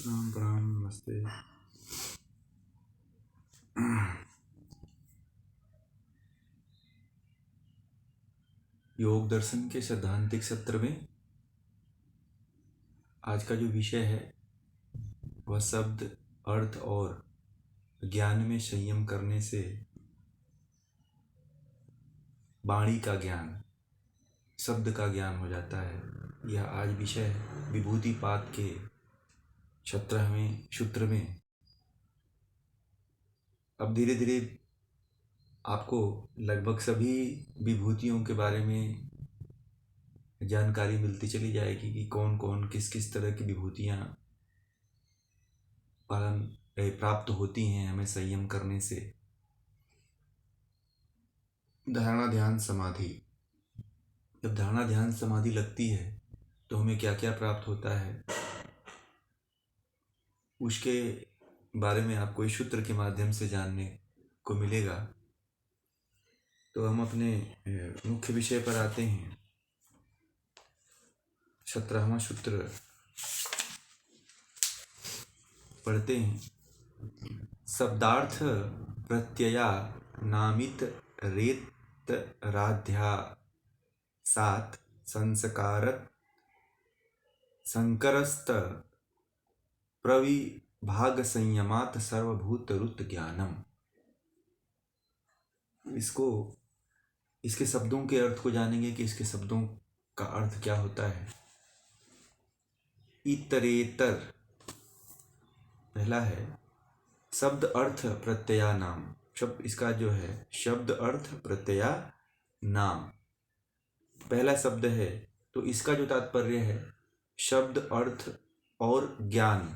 प्रणाम प्रणाम नमस्ते। योग दर्शन के सैद्धांतिक सत्र में आज का जो विषय है वह शब्द, अर्थ और ज्ञान में संयम करने से वाणी का ज्ञान, शब्द का ज्ञान हो जाता है। यह आज विषय है विभूतिपाद के 17वें सूत्र में। अब धीरे धीरे आपको लगभग सभी विभूतियों के बारे में जानकारी मिलती चली जाएगी कि कौन कौन किस किस तरह की विभूतियाँ प्राप्त होती हैं हमें संयम करने से। धारणा ध्यान समाधि, जब धारणा ध्यान समाधि लगती है तो हमें क्या क्या प्राप्त होता है उसके बारे में आपको इस सूत्र के माध्यम से जानने को मिलेगा। तो हम अपने मुख्य विषय पर आते हैं। 17वां सूत्र पढ़ते हैं। शब्दार्थ प्रत्यया नामित रेत राध्यासात संस्कारत संकरस्त प्रविभाग संयमात सर्वभूत रुत ज्ञानम। इसके शब्दों के अर्थ को जानेंगे कि इसके शब्दों का अर्थ क्या होता है। इतरेतर पहला है शब्द अर्थ प्रत्यया नाम। शब्द इसका जो है शब्द अर्थ प्रत्यया नाम पहला शब्द है, तो इसका जो तात्पर्य है शब्द अर्थ और ज्ञान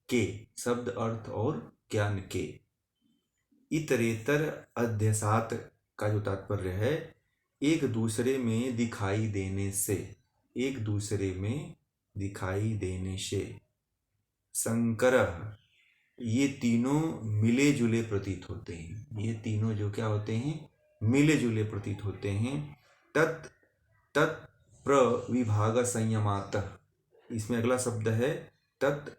के, शब्द अर्थ और ज्ञान के। इतरेतर अध्यसात का जो तात्पर्य है एक दूसरे में दिखाई देने से, एक दूसरे में दिखाई देने से। संकरः, ये तीनों मिले जुले प्रतीत होते हैं। ये तीनों जो क्या होते हैं, मिले जुले प्रतीत होते हैं। तत् तत् प्रविभाग संयमातः, इसमें अगला शब्द है तत्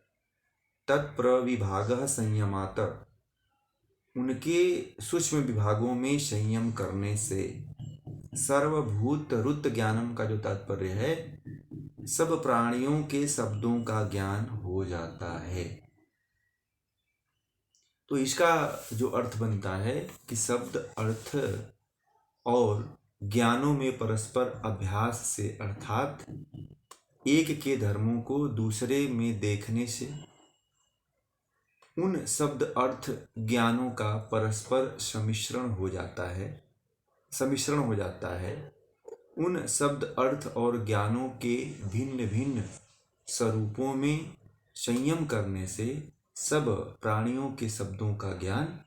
तत्प्रविभागः संयमातः, उनके सूक्ष्म विभागों में संयम करने से। सर्वभूत रुत ज्ञानम का जो तात्पर्य है सब प्राणियों के शब्दों का ज्ञान हो जाता है। तो इसका जो अर्थ बनता है कि शब्द अर्थ और ज्ञानों में परस्पर अभ्यास से, अर्थात एक के धर्मों को दूसरे में देखने से उन शब्द अर्थ ज्ञानों का परस्पर सम्मिश्रण हो जाता है, सम्मिश्रण हो जाता है। उन शब्द अर्थ और ज्ञानों के भिन्न भिन्न स्वरूपों में संयम करने से सब प्राणियों के शब्दों का ज्ञान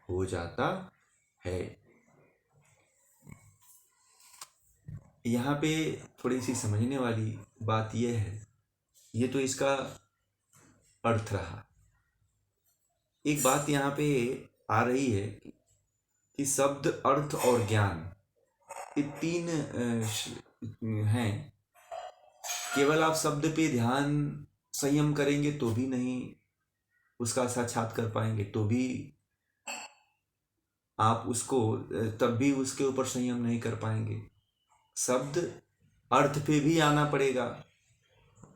हो जाता है। यहाँ पे थोड़ी सी समझने वाली बात यह है, ये तो इसका अर्थ रहा। एक बात यहाँ पे आ रही है कि शब्द अर्थ और ज्ञान ये तीन हैं। केवल आप शब्द पे ध्यान संयम करेंगे तो भी नहीं उसका साक्षात्कार कर पाएंगे, तो भी आप उसको तब भी उसके ऊपर संयम नहीं कर पाएंगे। शब्द अर्थ पे भी आना पड़ेगा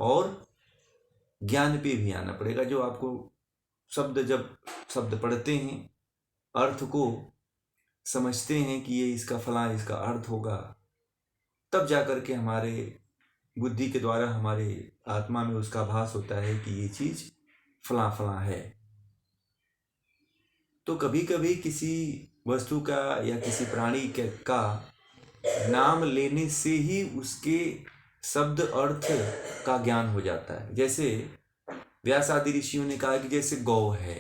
और ज्ञान पे भी आना पड़ेगा। जो आपको जब शब्द पढ़ते हैं, अर्थ को समझते हैं कि ये इसका फला इसका अर्थ होगा, तब जाकर के हमारे बुद्धि के द्वारा हमारे आत्मा में उसका भास होता है कि ये चीज फला फला है। तो कभी कभी किसी वस्तु का या किसी प्राणी का नाम लेने से ही उसके शब्द अर्थ का ज्ञान हो जाता है। जैसे व्यास आदि ऋषियों ने कहा कि जैसे गौ है,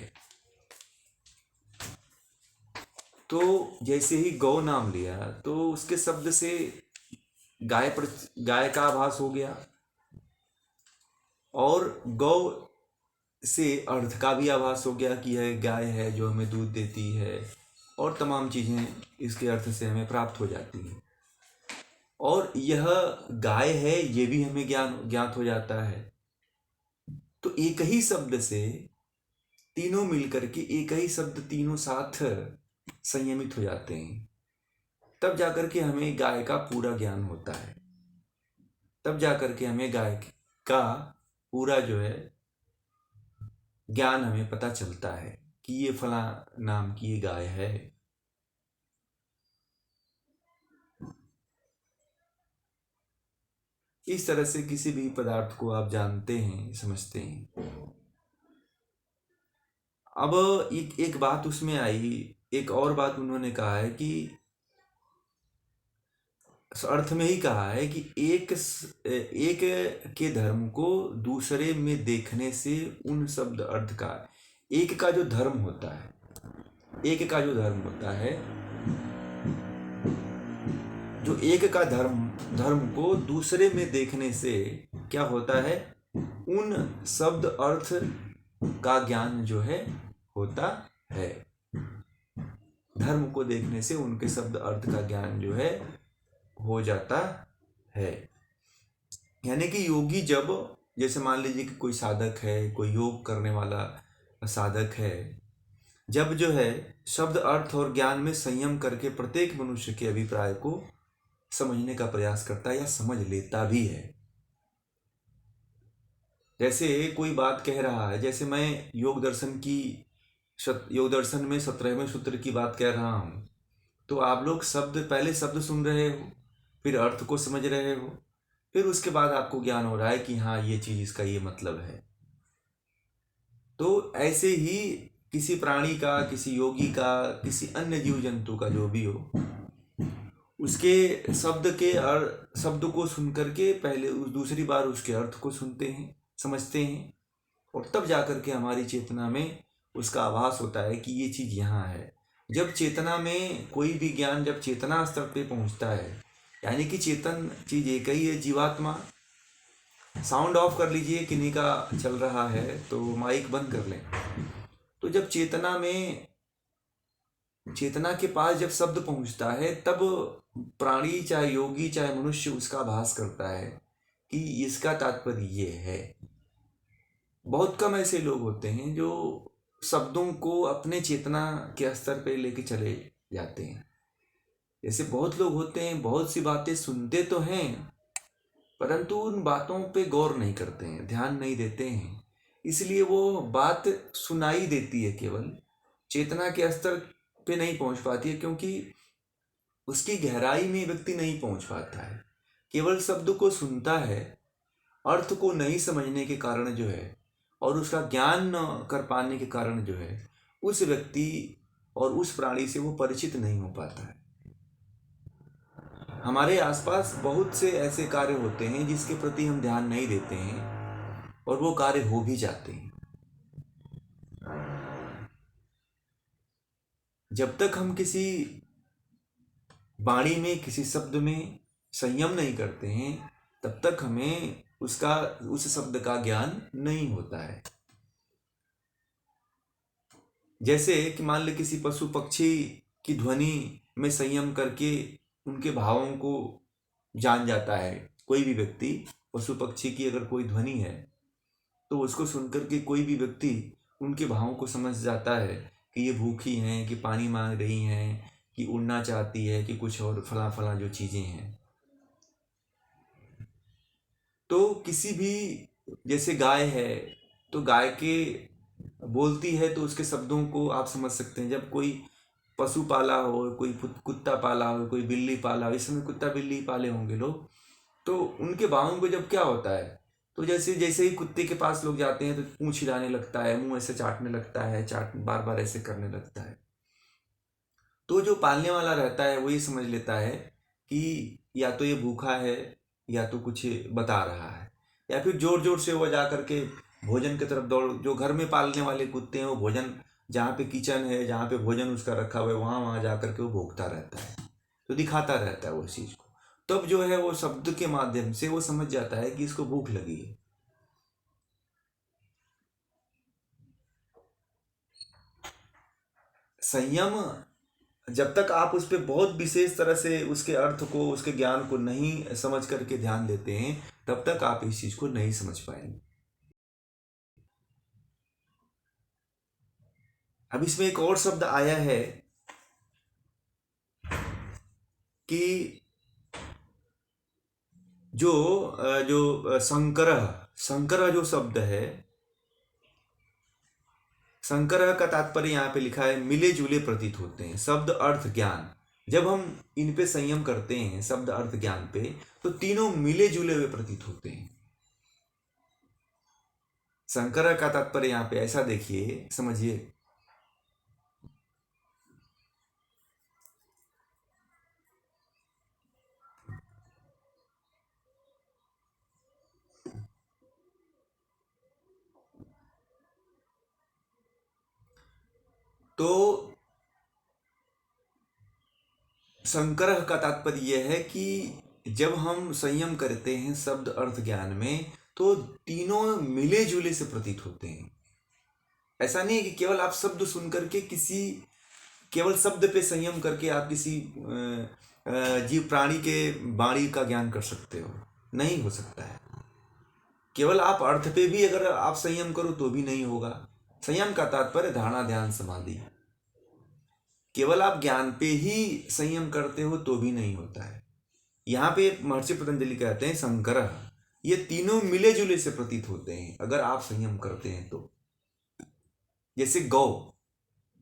तो जैसे ही गौ नाम लिया तो उसके शब्द से गाय का आभास हो गया और गौ से अर्थ का भी आभास हो गया कि यह गाय है जो हमें दूध देती है और तमाम चीज़ें इसके अर्थ से हमें प्राप्त हो जाती हैं। और यह गाय है ये भी हमें ज्ञात हो जाता है। तो एक ही शब्द से तीनों मिलकर के एक ही शब्द तीनों साथ संयमित हो जाते हैं, तब जाकर के हमें गाय का पूरा ज्ञान होता है। तब जाकर के हमें गाय का पूरा जो है ज्ञान हमें पता चलता है कि ये फला नाम की ये गाय है। इस तरह से किसी भी पदार्थ को आप जानते हैं, समझते हैं। अब एक बात उसमें आई, एक और बात उन्होंने कहा है कि अर्थ में ही कहा है कि एक के धर्म को दूसरे में देखने से उन शब्द अर्थ का एक का जो धर्म होता है, एक का जो धर्म होता है, जो एक का धर्म को दूसरे में देखने से क्या होता है, उन शब्द अर्थ का ज्ञान जो है होता है। धर्म को देखने से उनके शब्द अर्थ का ज्ञान जो है हो जाता है। यानी कि योगी जब, जैसे मान लीजिए कि कोई साधक है, कोई योग करने वाला साधक है, जब जो है शब्द अर्थ और ज्ञान में संयम करके प्रत्येक मनुष्य के अभिप्राय को समझने का प्रयास करता है या समझ लेता भी है। जैसे कोई बात कह रहा है, जैसे मैं योग दर्शन में 17वें सूत्र की बात कह रहा हूँ, तो आप लोग पहले शब्द सुन रहे हो, फिर अर्थ को समझ रहे हो, फिर उसके बाद आपको ज्ञान हो रहा है कि हाँ ये चीज इसका ये मतलब है। तो ऐसे ही किसी प्राणी का, किसी योगी का, किसी अन्य जीव जंतु का जो भी हो, उसके शब्द को सुनकर के पहले दूसरी बार उसके अर्थ को सुनते हैं, समझते हैं, और तब जाकर के हमारी चेतना में उसका आभास होता है कि ये चीज यहाँ है। जब चेतना में कोई भी ज्ञान जब चेतना स्तर पे पहुंचता है, यानी कि चेतन चीज एक ही है, जीवात्मा। साउंड ऑफ कर लीजिए, किन्हीं का चल रहा है तो माइक बंद कर लें। तो जब चेतना के पास जब शब्द पहुंचता है, तब प्राणी चाहे योगी चाहे मनुष्य उसका आभास करता है कि इसका तात्पर्य ये है। बहुत कम ऐसे लोग होते हैं जो शब्दों को अपने चेतना के स्तर पे लेके चले जाते हैं। जैसे बहुत लोग होते हैं, बहुत सी बातें सुनते तो हैं, परंतु उन बातों पे गौर नहीं करते हैं, ध्यान नहीं देते हैं, इसलिए वो बात सुनाई देती है, केवल चेतना के स्तर पे नहीं पहुंच पाती है, क्योंकि उसकी गहराई में व्यक्ति नहीं पहुंच पाता है। केवल शब्द को सुनता है, अर्थ को नहीं समझने के कारण जो है, और उसका ज्ञान न कर पाने के कारण जो है, उस व्यक्ति और उस प्राणी से वो परिचित नहीं हो पाता है। हमारे आसपास बहुत से ऐसे कार्य होते हैं जिसके प्रति हम ध्यान नहीं देते हैं, और वो कार्य हो भी जाते हैं। जब तक हम किसी वाणी में, किसी शब्द में संयम नहीं करते हैं, तब तक हमें उस शब्द का ज्ञान नहीं होता है। जैसे कि मान ले किसी पशु पक्षी की ध्वनि में संयम करके उनके भावों को जान जाता है। कोई भी व्यक्ति, पशु पक्षी की अगर कोई ध्वनि है तो उसको सुनकर के कोई भी व्यक्ति उनके भावों को समझ जाता है कि ये भूखी हैं, कि पानी मांग रही हैं, कि उड़ना चाहती है, कि कुछ और फला फला जो चीज़ें हैं। तो किसी भी, जैसे गाय है, तो गाय के बोलती है तो उसके शब्दों को आप समझ सकते हैं। जब कोई पशु पाला हो, कोई कुत्ता पाला हो, कोई बिल्ली पाला हो, इस समय कुत्ता बिल्ली पाले होंगे लोग, तो उनके भावों को जब क्या होता है, तो जैसे जैसे ही कुत्ते के पास लोग जाते हैं तो पूंछ हिलाने लगता है, मुंह ऐसे चाटने लगता है, बार बार ऐसे करने लगता है। तो जो पालने वाला रहता है वो ये समझ लेता है कि या तो ये भूखा है, या तो कुछ बता रहा है, या फिर जोर जोर से वो जा करके भोजन की तरफ दौड़। जो घर में पालने वाले कुत्ते हैं वो भोजन, जहाँ पे किचन है, जहाँ पे भोजन उसका रखा हुआ है, वहाँ जा करके वो भोगता रहता है, तो दिखाता रहता है वो चीज़ को। तब जो है वो शब्द के माध्यम से वो समझ जाता है कि इसको भूख लगी है। संयम, जब तक आप उस पर बहुत विशेष तरह से उसके अर्थ को, उसके ज्ञान को नहीं समझ करके ध्यान देते हैं, तब तक आप इस चीज़ को नहीं समझ पाएंगे। अब इसमें एक और शब्द आया है कि जो संकरः, संकरः जो शब्द है, संकरः का तात्पर्य यहाँ पे लिखा है मिले जुले प्रतीत होते हैं। शब्द अर्थ ज्ञान, जब हम इन पे संयम करते हैं शब्द अर्थ ज्ञान पे, तो तीनों मिले जुले हुए प्रतीत होते हैं। संकरः का तात्पर्य यहाँ पे ऐसा देखिए, समझिए। तो संकरः का तात्पर्य यह है कि जब हम संयम करते हैं शब्द अर्थ ज्ञान में, तो तीनों मिले जुले से प्रतीत होते हैं। ऐसा नहीं है कि केवल आप शब्द सुन करके केवल शब्द पे संयम करके आप किसी जीव प्राणी के वाणी का ज्ञान कर सकते हो, नहीं हो सकता है। केवल आप अर्थ पे भी अगर आप संयम करो तो भी नहीं होगा। संयम का तात्पर्य धारणा ध्यान समाधि। केवल आप ज्ञान पे ही संयम करते हो तो भी नहीं होता है। यहाँ पे महर्षि पतंजलि कहते हैं संकरः, ये तीनों मिले जुले से प्रतीत होते हैं अगर आप संयम करते हैं तो। जैसे गौ,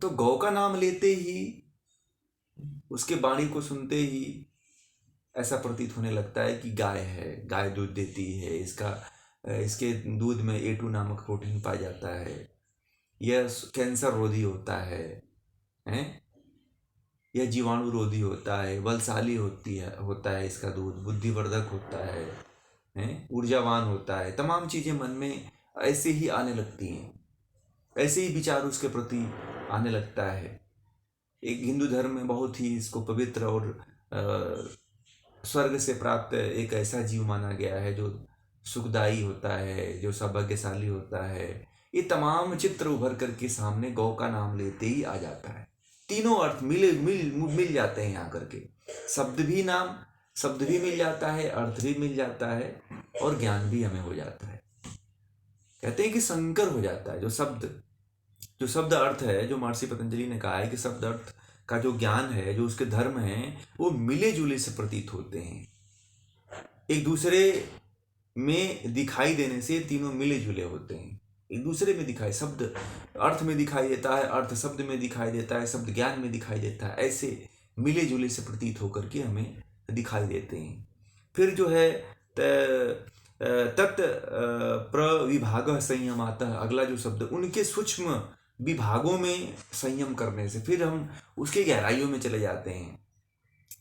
तो गौ का नाम लेते ही, उसके वाणी को सुनते ही ऐसा प्रतीत होने लगता है कि गाय है, गाय दूध देती है, इसके दूध में A2 नामक प्रोटीन पाया जाता है, यह कैंसर रोधी होता है, यह जीवाणु रोधी होता है, बलशाली होता है इसका दूध, बुद्धिवर्धक होता है, ऊर्जावान होता है। तमाम चीज़ें मन में ऐसे ही आने लगती हैं, ऐसे ही विचार उसके प्रति आने लगता है। एक हिंदू धर्म में बहुत ही इसको पवित्र और स्वर्ग से प्राप्त एक ऐसा जीव माना गया है जो सुखदायी होता है, जो सौभाग्यशाली होता है। ये तमाम चित्र उभर करके सामने गौ का नाम लेते ही आ जाता है। तीनों अर्थ मिल जाते हैं यहाँ करके। शब्द भी मिल जाता है, अर्थ भी मिल जाता है, और ज्ञान भी हमें हो जाता है। कहते हैं कि संकर हो जाता है जो शब्द अर्थ है। जो महर्षि पतंजलि ने कहा है कि शब्द अर्थ का जो ज्ञान है, जो उसके धर्म हैं, वो मिले जुले से प्रतीत होते हैं। एक दूसरे में दिखाई देने से तीनों मिले जुले होते हैं। एक दूसरे में दिखाई, शब्द अर्थ में दिखाई देता है, अर्थ शब्द में दिखाई देता है, शब्द ज्ञान में दिखाई देता है। ऐसे मिले जुले से प्रतीत होकर के हमें दिखाई देते हैं। फिर जो है तत् प्रविभाग संयमातः, अगला जो शब्द, उनके सूक्ष्म विभागों में संयम करने से फिर हम उसके गहराइयों में चले जाते हैं।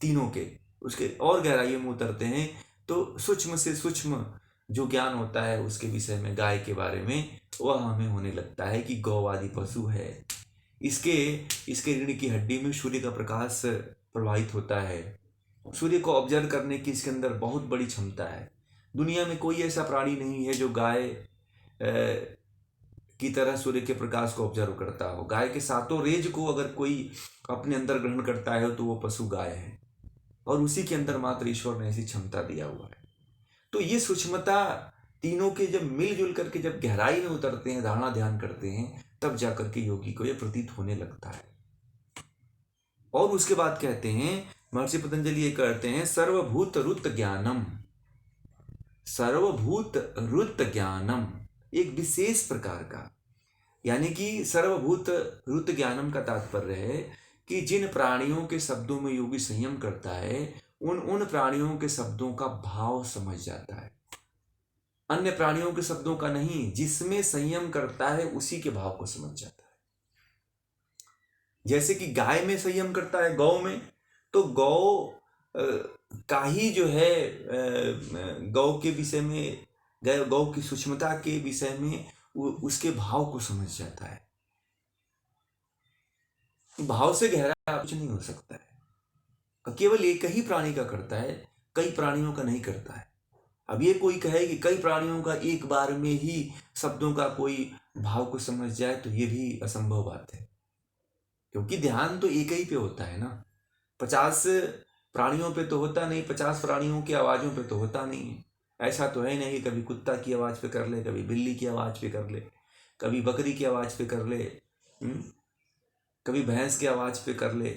तीनों के उसके और गहराइयों में उतरते हैं, तो सूक्ष्म से सूक्ष्म जो ज्ञान होता है उसके विषय में, गाय के बारे में, वह हमें होने लगता है कि गौ आदि पशु है। इसके रीढ़ की हड्डी में सूर्य का प्रकाश प्रवाहित होता है। सूर्य को ऑब्जर्व करने की इसके अंदर बहुत बड़ी क्षमता है। दुनिया में कोई ऐसा प्राणी नहीं है जो गाय की तरह सूर्य के प्रकाश को ऑब्जर्व करता हो। गाय के सातों रेज को अगर कोई अपने अंदर ग्रहण करता है तो वो पशु गाय है, और उसी के अंदर मात्र ईश्वर ने ऐसी क्षमता दिया हुआ है। तो ये सूक्ष्मता तीनों के जब मिलजुल करके जब गहराई में उतरते हैं, धारणा ध्यान करते हैं, तब जाकर के योगी को यह प्रतीत होने लगता है। और उसके बाद कहते हैं महर्षि पतंजलि ये कहते हैं सर्वभूत रुत ज्ञानम। सर्वभूत रुत ज्ञानम एक विशेष प्रकार का, यानी कि सर्वभूत रुत ज्ञानम का तात्पर्य है कि जिन प्राणियों के शब्दों में योगी संयम करता है, उन प्राणियों के शब्दों का भाव समझ जाता है, अन्य प्राणियों के शब्दों का नहीं। जिसमें संयम करता है उसी के भाव को समझ जाता है। जैसे कि गाय में संयम करता है, गौ में, तो गौ का ही जो है गौ के विषय में, गौ की सूक्ष्मता के विषय में उसके भाव को समझ जाता है। भाव से गहरा कुछ नहीं हो सकता है। केवल एक ही प्राणी का करता है, कई प्राणियों का नहीं करता है। अब ये कोई कहे कि कई प्राणियों का एक बार में ही शब्दों का कोई भाव को समझ जाए, तो ये भी असंभव बात है, क्योंकि ध्यान तो एक ही पे होता है ना। 50 प्राणियों पे तो होता नहीं, 50 प्राणियों की आवाज़ों पे तो होता नहीं है। ऐसा तो है नहीं, कभी कुत्ता की आवाज़ पे कर ले, कभी बिल्ली की आवाज़ पे कर ले, कभी बकरी की आवाज़ पे कर ले, कभी भैंस की आवाज़ पे कर ले,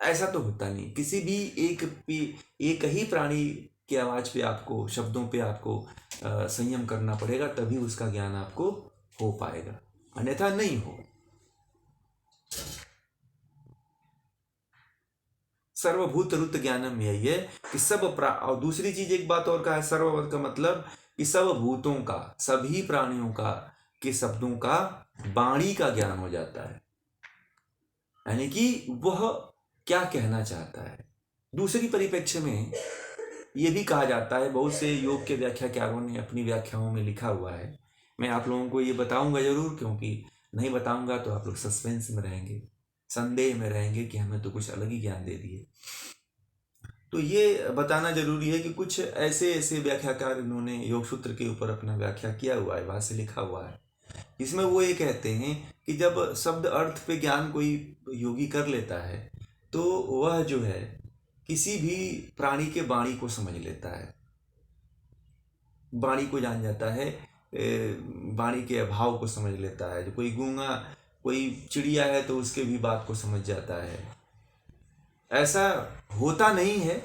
ऐसा तो होता नहीं। किसी भी एक ही प्राणी की आवाज़ पे आपको, शब्दों पे आपको संयम करना पड़ेगा, तभी उसका ज्ञान आपको हो पाएगा, अन्यथा नहीं हो। सर्वभूत रुत ज्ञानम यही है कि और दूसरी चीज एक बात और कहा है, सर्वभूत का मतलब कि सब भूतों का, सभी प्राणियों का के शब्दों का वाणी का ज्ञान हो जाता है, यानी कि वह क्या कहना चाहता है। दूसरी परिप्रेक्ष्य में ये भी कहा जाता है, बहुत से योग के व्याख्याकारों ने अपनी व्याख्याओं में लिखा हुआ है, मैं आप लोगों को ये बताऊंगा जरूर, क्योंकि नहीं बताऊंगा तो आप लोग सस्पेंस में रहेंगे, संदेह में रहेंगे कि हमें तो कुछ अलग ही ज्ञान दे दिए। तो ये बताना जरूरी है कि कुछ ऐसे ऐसे व्याख्याकार इन्होंने योग सूत्र के ऊपर अपना व्याख्या किया हुआ है, भाष्य लिखा हुआ है, इसमें वो ये कहते हैं कि जब शब्द अर्थ पे ज्ञान कोई योगी कर लेता है तो वह जो है किसी भी प्राणी के वाणी को समझ लेता है, वाणी को जान जाता है, वाणी के अभाव को समझ लेता है। जो कोई गूंगा, कोई चिड़िया है तो उसके भी बात को समझ जाता है। ऐसा होता नहीं है,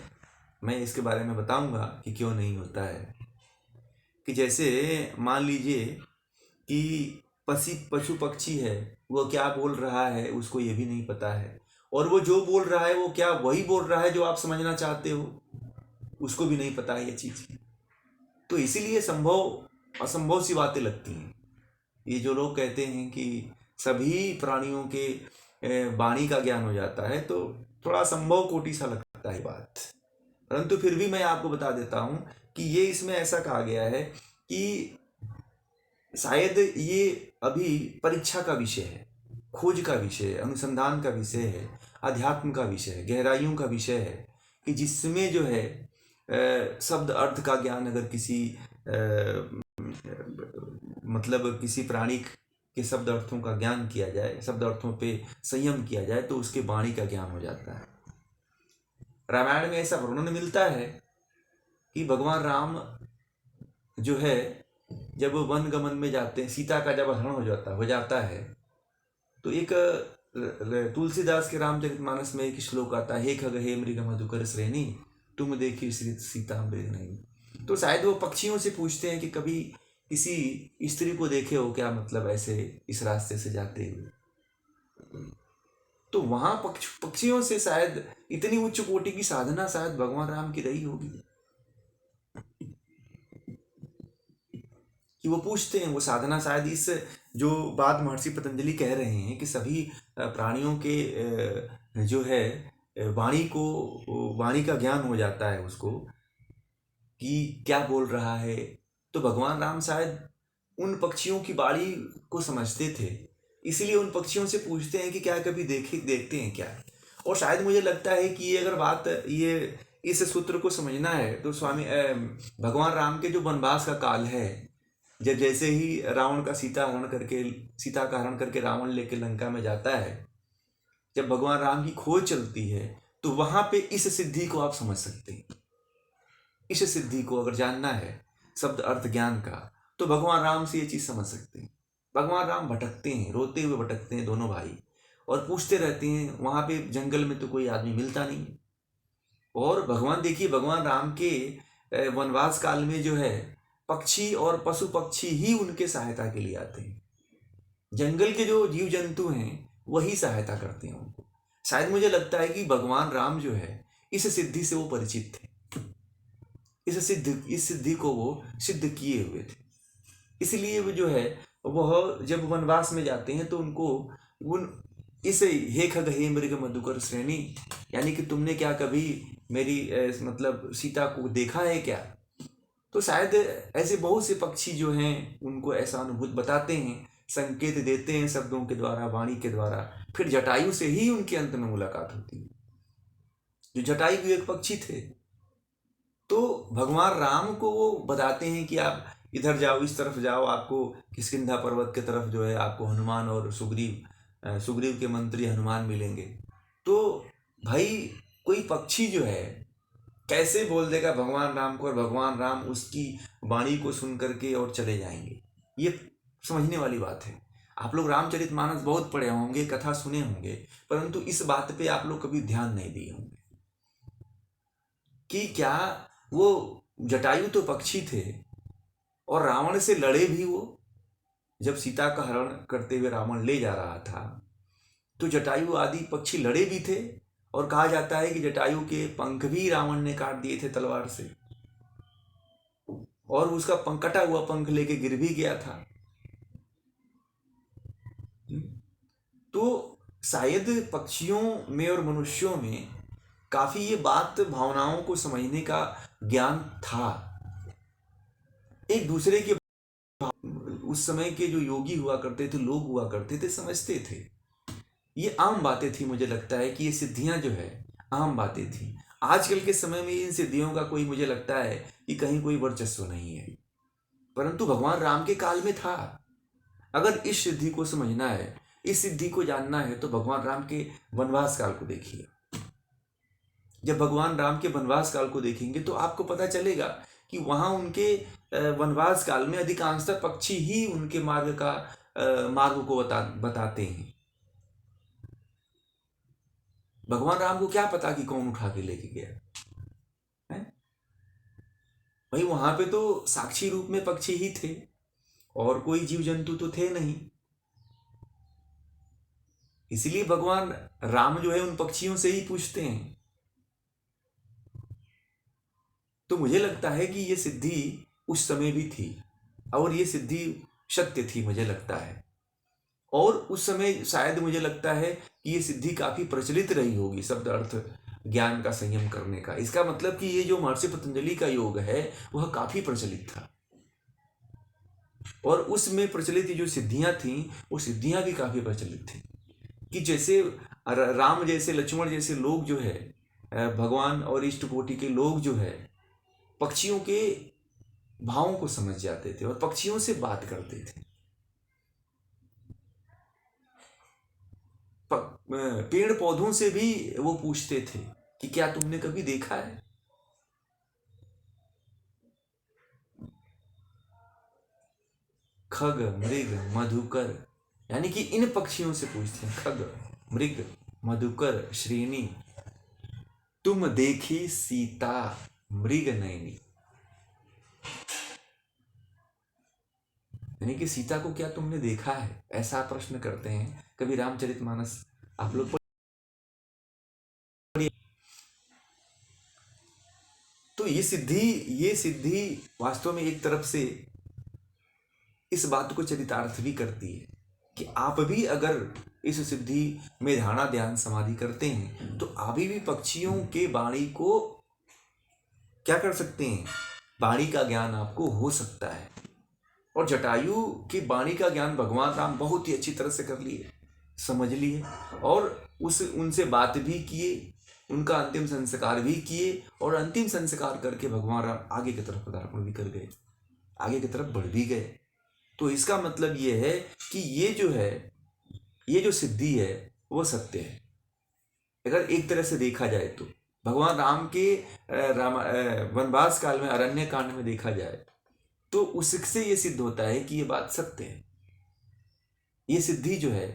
मैं इसके बारे में बताऊंगा कि क्यों नहीं होता है। कि जैसे मान लीजिए कि पशु पक्षी है, वो क्या बोल रहा है उसको ये भी नहीं पता है, और वो जो बोल रहा है वो क्या वही बोल रहा है जो आप समझना चाहते हो, उसको भी नहीं पता है ये चीज़। तो इसीलिए संभव असंभव सी बातें लगती हैं। ये जो लोग कहते हैं कि सभी प्राणियों के वाणी का ज्ञान हो जाता है, तो थोड़ा संभव कोटि सा लगता है बात, परंतु फिर भी मैं आपको बता देता हूं कि ये इसमें ऐसा कहा गया है कि शायद ये अभी परीक्षा का विषय है, खोज का विषय है, अनुसंधान का विषय है, अध्यात्म का विषय है, गहराइयों का विषय है, कि जिसमें जो है शब्द अर्थ का ज्ञान अगर किसी मतलब किसी प्राणी के शब्द अर्थों का ज्ञान किया जाए, शब्द अर्थों पे संयम किया जाए, तो उसके वाणी का ज्ञान हो जाता है। रामायण में ऐसा वर्णन मिलता है कि भगवान राम जो है जब वन गमन में जाते हैं, सीता का जब हरण हो जाता है, तो एक तुलसीदास के रामचरितमानस में एक श्लोक आता है, हे खग हे मृग मधुकर श्रेणी तुम देखी सीता मृग नहीं। तो शायद वो पक्षियों से पूछते हैं कि कभी किसी स्त्री को देखे हो क्या, मतलब ऐसे इस रास्ते से जाते हुए। तो वहां पक्षियों से शायद इतनी उच्च कोटि की साधना शायद भगवान राम की रही होगी कि वो पूछते हैं, वो साधना शायद इस जो बात महर्षि पतंजलि कह रहे हैं कि सभी प्राणियों के जो है वाणी का ज्ञान हो जाता है उसको कि क्या बोल रहा है। तो भगवान राम शायद उन पक्षियों की वाणी को समझते थे, इसीलिए उन पक्षियों से पूछते हैं कि क्या कभी देखते हैं क्या। और शायद मुझे लगता है कि ये अगर बात ये इस सूत्र को समझना है तो भगवान राम के जो वनवास का काल है, जब जैसे ही रावण का सीता का हरण करके रावण लेके लंका में जाता है, जब भगवान राम की खोज चलती है, तो वहां पे इस सिद्धि को आप समझ सकते हैं। इस सिद्धि को अगर जानना है शब्द अर्थ ज्ञान का, तो भगवान राम से ये चीज समझ सकते हैं। भगवान राम भटकते हैं, रोते हुए भटकते हैं दोनों भाई, और पूछते रहते हैं। वहां पे जंगल में तो कोई आदमी मिलता नहीं, और भगवान देखिए भगवान राम के वनवास काल में जो है पक्षी और पशु पक्षी ही उनके सहायता के लिए आते हैं। जंगल के जो जीव जंतु हैं वही सहायता करते हैं उनको। शायद मुझे लगता है कि भगवान राम जो है इस सिद्धि से वो परिचित थे, इस सिद्धि को वो सिद्ध किए हुए थे। इसलिए वो जो है वह जब वनवास में जाते हैं तो उनको उन इस हे खग हे मृग मधुकर श्रेणी, यानी कि तुमने क्या कभी मेरी मतलब सीता को देखा है क्या। तो शायद ऐसे बहुत से पक्षी जो हैं उनको ऐसा अनुभूत बताते हैं, संकेत देते हैं शब्दों के द्वारा, वाणी के द्वारा। फिर जटायु से ही उनके अंत में मुलाकात होती है, जो जटायु भी एक पक्षी थे। तो भगवान राम को वो बताते हैं कि आप इधर जाओ, इस तरफ जाओ, आपको किष्किंधा पर्वत के तरफ जो है आपको हनुमान और सुग्रीव के मंत्री हनुमान मिलेंगे। तो भाई कोई पक्षी जो है कैसे बोल देगा भगवान राम को, और भगवान राम उसकी वाणी को सुन करके और चले जाएंगे, ये समझने वाली बात है। आप लोग रामचरितमानस बहुत पढ़े होंगे, कथा सुने होंगे, परंतु इस बात पे आप लोग कभी ध्यान नहीं दिए होंगे कि क्या वो जटायु तो पक्षी थे और रावण से लड़े भी वो। जब सीता का हरण करते हुए रावण ले जा रहा था तो जटायु आदि पक्षी लड़े भी थे, और कहा जाता है कि जटायु के पंख भी रावण ने काट दिए थे तलवार से, और उसका पंख कटा हुआ पंख लेके गिर भी गया था। तो शायद पक्षियों में और मनुष्यों में काफी ये बात, भावनाओं को समझने का ज्ञान था। एक दूसरे के, उस समय के जो योगी हुआ करते थे, लोग हुआ करते थे, समझते थे। ये आम बातें थी। मुझे लगता है कि ये सिद्धियां जो है आम बातें थी। आजकल के समय में इन सिद्धियों का कोई, मुझे लगता है कि कहीं कोई वर्चस्व नहीं है, परंतु भगवान राम के काल में था। अगर इस सिद्धि को समझना है, इस सिद्धि को जानना है, तो भगवान राम के वनवास काल को देखिए। जब भगवान राम के वनवास काल को देखेंगे तो आपको पता चलेगा कि वहां उनके वनवास काल में अधिकांशतः पक्षी ही उनके मार्ग को बताते हैं। भगवान राम को क्या पता कि कौन उठा के लेके गया है? भाई वहां पे तो साक्षी रूप में पक्षी ही थे और कोई जीव जंतु तो थे नहीं। इसलिए भगवान राम जो है उन पक्षियों से ही पूछते हैं। तो मुझे लगता है कि ये सिद्धि उस समय भी थी और ये सिद्धि सत्य थी, मुझे लगता है। और उस समय शायद मुझे लगता है कि ये सिद्धि काफी प्रचलित रही होगी, शब्द अर्थ ज्ञान का संयम करने का। इसका मतलब कि ये जो महर्षि पतंजलि का योग है वह काफी प्रचलित था, और उसमें प्रचलित जो सिद्धियां थी वो सिद्धियां भी काफी प्रचलित थी। कि जैसे राम जैसे, लक्ष्मण जैसे लोग जो है, भगवान और इष्ट कोटि के लोग जो है, पक्षियों के भावों को समझ जाते थे और पक्षियों से बात करते थे। पेड़ पौधों से भी वो पूछते थे कि क्या तुमने कभी देखा है। खग मृग मधुकर, यानी कि इन पक्षियों से पूछते हैं। खग मृग मधुकर श्रेणी, तुम देखी सीता मृग नयनी, यानी कि सीता को क्या तुमने देखा है, ऐसा प्रश्न करते हैं। कभी रामचरितमानस आप लोग पढ़िए। तो ये सिद्धि वास्तव में एक तरफ से इस बात को चरितार्थ भी करती है कि आप भी अगर इस सिद्धि में ध्यान ध्यान समाधि करते हैं तो आप भी पक्षियों के वाणी को क्या कर सकते हैं, वाणी का ज्ञान आपको हो सकता है। और जटायु की वाणी का ज्ञान भगवान राम बहुत ही अच्छी तरह से कर लिए, समझ लिए, और उनसे बात भी किए, उनका अंतिम संस्कार भी किए, और अंतिम संस्कार करके भगवान राम आगे की तरफ पदार्पण भी कर गए, आगे की तरफ बढ़ भी गए। तो इसका मतलब ये है कि ये जो है, ये जो सिद्धि है वो सत्य है। अगर एक तरह से देखा जाए तो भगवान राम के वनवास काल में, अरण्य कांड में देखा जाए तो उससे ये सिद्ध होता है कि ये बात सत्य है। ये सिद्धि जो है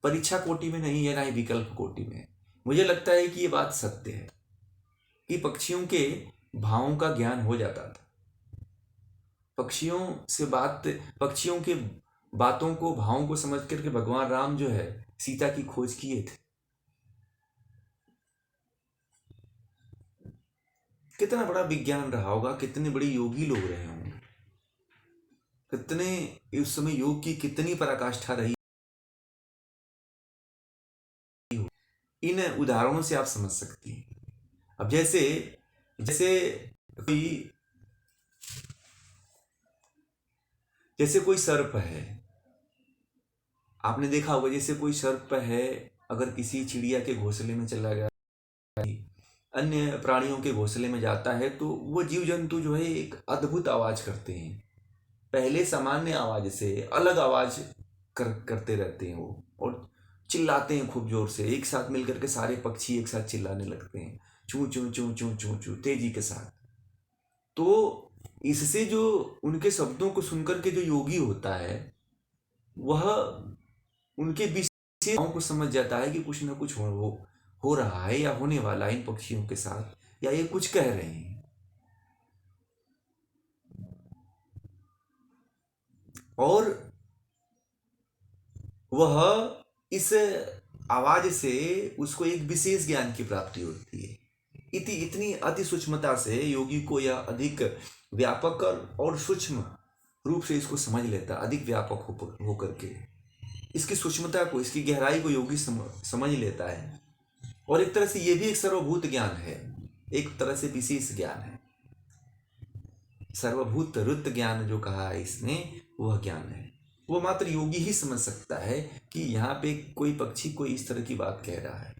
परीक्षा कोटि में नहीं है, ना ही विकल्प कोटि में है। मुझे लगता है कि ये बात सत्य है कि पक्षियों के भावों का ज्ञान हो जाता था। पक्षियों के बातों को, भावों को समझ करके भगवान राम जो है सीता की खोज किए थे। कितना बड़ा विज्ञान रहा होगा, कितने बड़े योगी लोग रहे होंगे, कितने उस समय योग की कितनी पराकाष्ठा रही। इन उदाहरणों से आप समझ सकते हैं। अब जैसे जैसे कोई जैसे कोई सर्प है, आपने देखा होगा, जैसे कोई सर्प है अगर किसी चिड़िया के घोंसले में चला गया, अन्य प्राणियों के घोंसले में जाता है, तो वो जीव जंतु जो है एक अद्भुत आवाज करते हैं। पहले सामान्य आवाज से अलग आवाज करते रहते हैं वो, और चिल्लाते हैं खूब जोर से। एक साथ मिलकर के सारे पक्षी एक साथ चिल्लाने लगते हैं, चू चू चू चू चू चू, तेजी के साथ। तो इससे जो उनके शब्दों को सुनकर के जो योगी होता है, वह उनके विशेषताओं को समझ जाता है कि कुछ ना कुछ हो रहा है या होने वाला है इन पक्षियों के साथ, या ये कुछ कह रहे हैं। और वह इस आवाज से उसको एक विशेष ज्ञान की प्राप्ति होती है। इतनी अति सूक्ष्मता से योगी को यह अधिक व्यापक और सूक्ष्म रूप से इसको समझ लेता, अधिक व्यापक हो करके इसकी सूक्ष्मता को, इसकी गहराई को योगी समझ लेता है। और एक तरह से ये भी एक सर्वभूत ज्ञान है, एक तरह से विशेष ज्ञान है। सर्वभूत रुत ज्ञान जो कहा है इसमें, वह ज्ञान है। वो मात्र योगी ही समझ सकता है कि यहाँ पे कोई पक्षी कोई इस तरह की बात कह रहा है,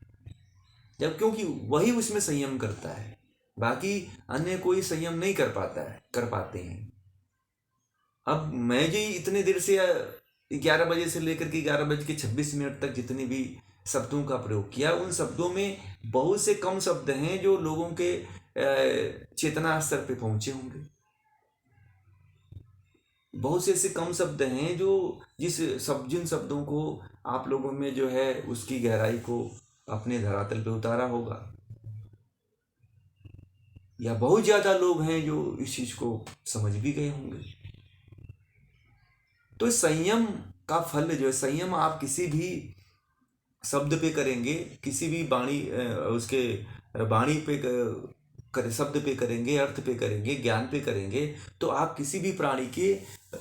जब क्योंकि वही उसमें संयम करता है, बाकी अन्य कोई संयम नहीं कर पाते हैं। अब मैं जी इतने देर से 11 बजे से लेकर के 11:26 तक जितने भी शब्दों का प्रयोग किया, उन शब्दों में बहुत से कम शब्द हैं जो लोगों के चेतना स्तर पे पहुंचे होंगे। बहुत से ऐसे कम शब्द हैं जो जिन शब्दों को आप लोगों में जो है उसकी गहराई को अपने धरातल पे उतारा होगा, या बहुत ज्यादा लोग हैं जो इस चीज को समझ भी गए होंगे। तो संयम का फल जो है, संयम आप किसी भी शब्द पे करेंगे, किसी भी उसके वाणी पे शब्द पे करेंगे, अर्थ पे करेंगे, ज्ञान पे करेंगे, तो आप किसी भी प्राणी के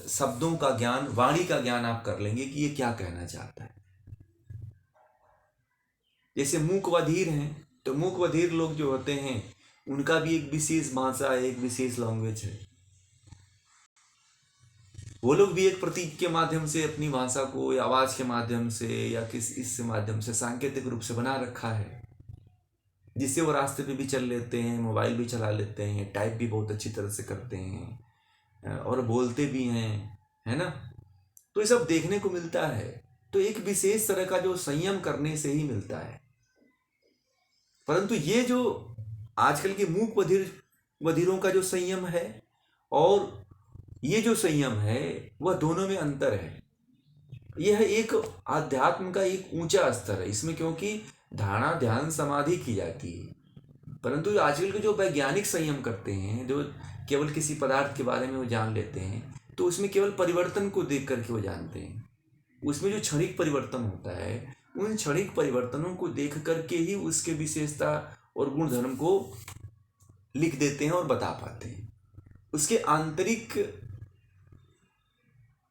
शब्दों का ज्ञान, वाणी का ज्ञान आप कर लेंगे कि ये क्या कहना चाहता है। जैसे मूक बधिर हैं, तो मूक बधिर लोग जो होते हैं उनका भी एक विशेष भाषा है, एक विशेष लैंग्वेज है। वो लोग भी एक प्रतीक के माध्यम से अपनी भाषा को, या आवाज के माध्यम से, या इस माध्यम से सांकेतिक रूप से बना रखा है, जिससे वो रास्ते पे भी चल लेते हैं, मोबाइल भी चला लेते हैं, टाइप भी बहुत अच्छी तरह से करते हैं और बोलते भी हैं, है ना। तो ये सब देखने को मिलता है। तो एक विशेष तरह का जो संयम करने से ही मिलता है। परंतु ये जो आजकल के मूक बधिरों का जो संयम है और ये जो संयम है, वह दोनों में अंतर है। यह एक आध्यात्म का एक ऊंचा स्तर है इसमें, क्योंकि धारणा ध्यान समाधि की जाती है। परंतु आजकल के जो वैज्ञानिक संयम करते हैं, जो केवल किसी पदार्थ के बारे में वो जान लेते हैं, तो उसमें केवल परिवर्तन को देख करके वो जानते हैं। उसमें जो क्षणिक परिवर्तन होता है, उन क्षणिक परिवर्तनों को देख करके ही उसके विशेषता और गुण धर्म को लिख देते हैं और बता पाते हैं। उसके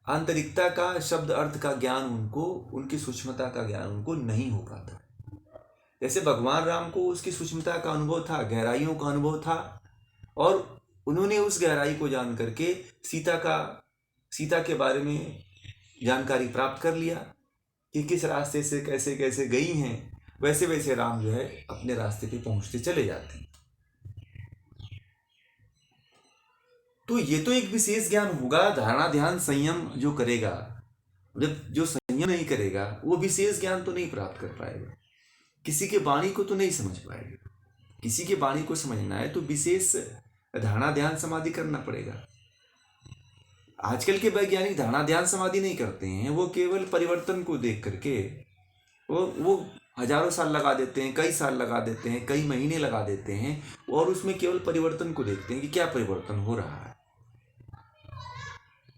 आंतरिकता का, शब्द अर्थ का ज्ञान उनको, उनकी सूक्ष्मता का ज्ञान उनको नहीं हो पाता। जैसे भगवान राम को उसकी सूक्ष्मता का अनुभव था, गहराइयों का अनुभव था, और उन्होंने उस गहराई को जान करके सीता के बारे में जानकारी प्राप्त कर लिया कि किस रास्ते से कैसे कैसे गई हैं, वैसे वैसे राम जो है अपने रास्ते पे पहुंचते चले जाते हैं। तो ये तो एक विशेष ज्ञान होगा। धारणा ध्यान संयम जो करेगा, जब जो संयम नहीं करेगा, वो विशेष ज्ञान तो नहीं प्राप्त कर पाएगा, किसी के वाणी को तो नहीं समझ पाएगा। किसी के वाणी को समझना है तो विशेष धारणा ध्यान समाधि करना पड़ेगा। आजकल के वैज्ञानिक धारणा ध्यान समाधि नहीं करते हैं, वो केवल परिवर्तन को देख करके वो हजारों साल लगा देते हैं, कई साल लगा देते हैं, कई महीने लगा देते हैं, और उसमें केवल परिवर्तन को देखते हैं कि क्या परिवर्तन हो रहा है,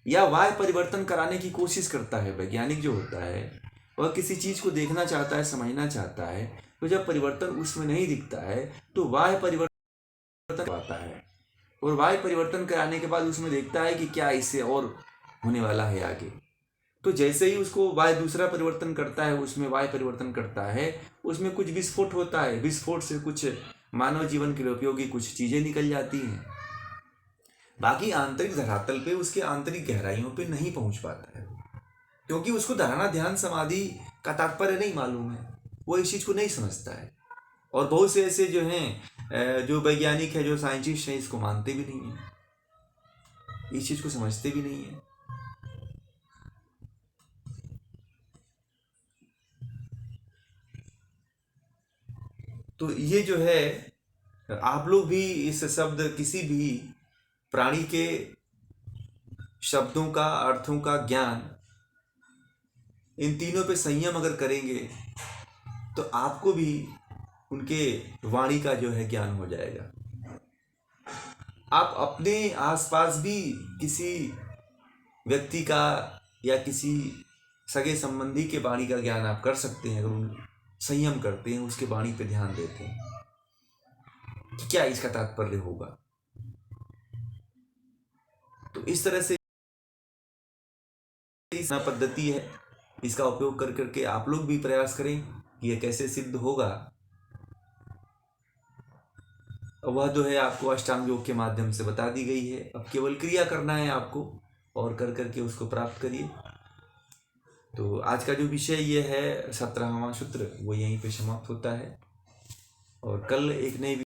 या वह परिवर्तन कराने की कोशिश करता है। वैज्ञानिक जो होता है वह किसी चीज को देखना चाहता है, समझना चाहता है, तो जब परिवर्तन उसमें नहीं दिखता है तो वह परिवर्तन करवाता है, और वह परिवर्तन कराने के बाद उसमें देखता है कि क्या इससे और होने वाला है आगे। तो जैसे ही उसको वह दूसरा परिवर्तन करता है, उसमें वह परिवर्तन करता है, उसमें कुछ विस्फोट होता है, विस्फोट से कुछ मानव जीवन के लिए उपयोगी कुछ चीजें निकल जाती हैं, बाकी आंतरिक धरातल पे, उसके आंतरिक गहराइयों पे नहीं पहुंच पाता है, क्योंकि उसको धारणा ध्यान समाधि का तात्पर्य नहीं मालूम है, वो इस चीज को नहीं समझता है। और बहुत से ऐसे जो हैं, जो वैज्ञानिक है, जो साइंटिस्ट हैं, इसको मानते भी नहीं है, इस चीज को समझते भी नहीं है। तो ये जो है, आप लोग भी इस शब्द, किसी भी प्राणी के शब्दों का, अर्थों का ज्ञान इन तीनों पे संयम अगर करेंगे तो आपको भी उनके वाणी का जो है ज्ञान हो जाएगा। आप अपने आसपास भी किसी व्यक्ति का या किसी सगे संबंधी के वाणी का ज्ञान आप कर सकते हैं, अगर उन संयम करते हैं, उसके वाणी पे ध्यान देते हैं कि क्या इसका तात्पर्य होगा। तो इस तरह से इस पद्धति है, इसका उपयोग कर करके आप लोग भी प्रयास करें कि यह कैसे सिद्ध होगा। वह जो है आपको अष्टांग योग के माध्यम से बता दी गई है। अब केवल क्रिया करना है आपको, और कर करके उसको प्राप्त करिए। तो आज का जो विषय ये है 17वां सूत्र, वो यहीं पे समाप्त होता है, और कल एक नए